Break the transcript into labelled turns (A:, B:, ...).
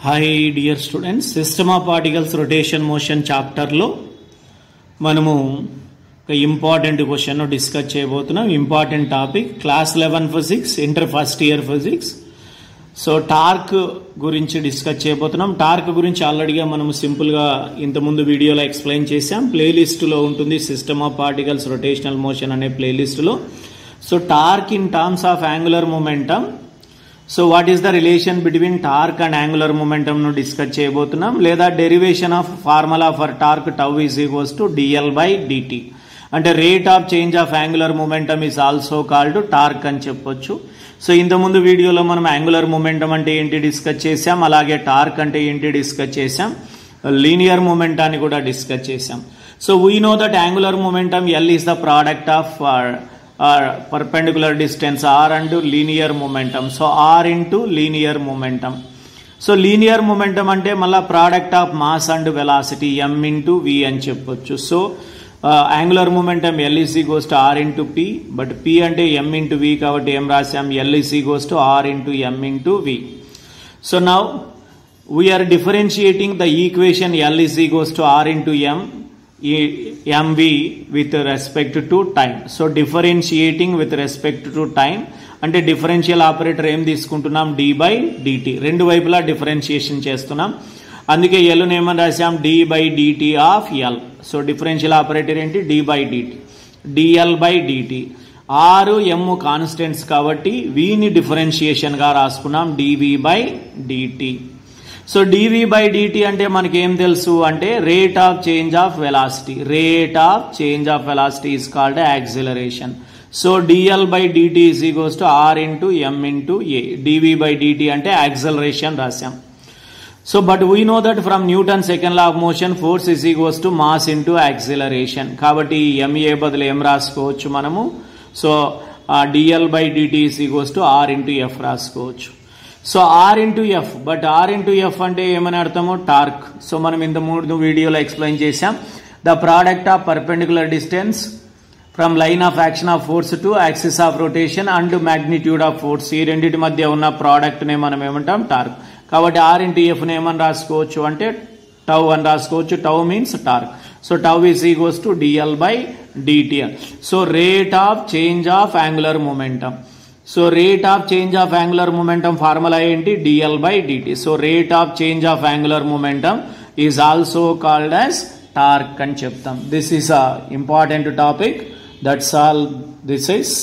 A: Hi dear students, System of Particles Rotation Motion chapter lo manamu important question discuss cheyabothunam. Important topic class 11 physics, inter first year physics. So torque gurinchi discuss cheyabothunam. Torque gurinchi already ga manamu simple ga inta mundu video lo explain chesam. Playlist lo untundi System of Particles Rotational Motion ane playlist lo. So torque in terms of angular momentum. So what is the relation between torque and angular momentum nu discuss cheyabothunam. Leda derivation of formula for torque tau is equals to dl by dt. Ante rate of change of angular momentum is also called torque ani cheppochu. So inta mundu video lo manam angular momentum ante enti discuss chesam, alage torque ante enti discuss chesam, linear momentum ani kuda discuss chesam. So we know that angular momentum L is the product of perpendicular distance r and linear momentum. So r into linear momentum. So linear momentum ante malla product of mass and velocity m into v అని చెప్పొచ్చు. So angular momentum L is equals to r into p, but p ante m into v కాబట్టి ఏం రాసాం, L is equals to r into m into v. So now we are differentiating the equation L is equals to r into m mv with respect to time. So differentiating with respect to time అంటే differential operator ఏం తీసుకుంటున్నాం, d by dt. రెండు వైపులా differentiation చేస్తున్నాం, అందుకే L ను ఏమని రాసాం, d by dt of L. So differential operator ఏంటి, d by dt, dl by dt. r m constants కాబట్టి v ని డిఫరెన్షియేషన్ గా రాసుకున్నాం, dv by dt. So dv by dt అంటే మనకి ఏం తెలుసు అంటే rate of change of velocity. Rate of change of velocity is called acceleration. So dl by dt is equals to r into m into a. dv by dt అంటే acceleration రాసాం. So but we know that from Newton second law of motion force is equals to mass into acceleration. కాబట్టి ma బదులు ఏం రాసుకోవచ్చు మనము, so dl by dt is equals to r into f రాసుకోవచ్చు. So r into F, but r into F అంటే ఏమని అర్థము, torque. So మనం ఇంత మూడు వీడియోలో ఎక్స్ప్లెయిన్ చేసాం. The product of perpendicular distance from line of action of force to axis of rotation and magnitude of force, ఈ రెండింటి మధ్య ఉన్న ప్రోడక్ట్ నే మనం ఏమంటాం, టార్క్. కాబట్టి r ఇంటూ ఎఫ్ ని ఏమని రాసుకోవచ్చు అంటే టౌ అని రాసుకోవచ్చు. Tau means torque. So tau is equals to dl by dt. So rate of change of angular momentum. So rate of change of angular momentum formula ఏంటి, dl by dt. So rate of change of angular momentum is also called as torque అని చెప్తాం. This is a important topic. That's all. This is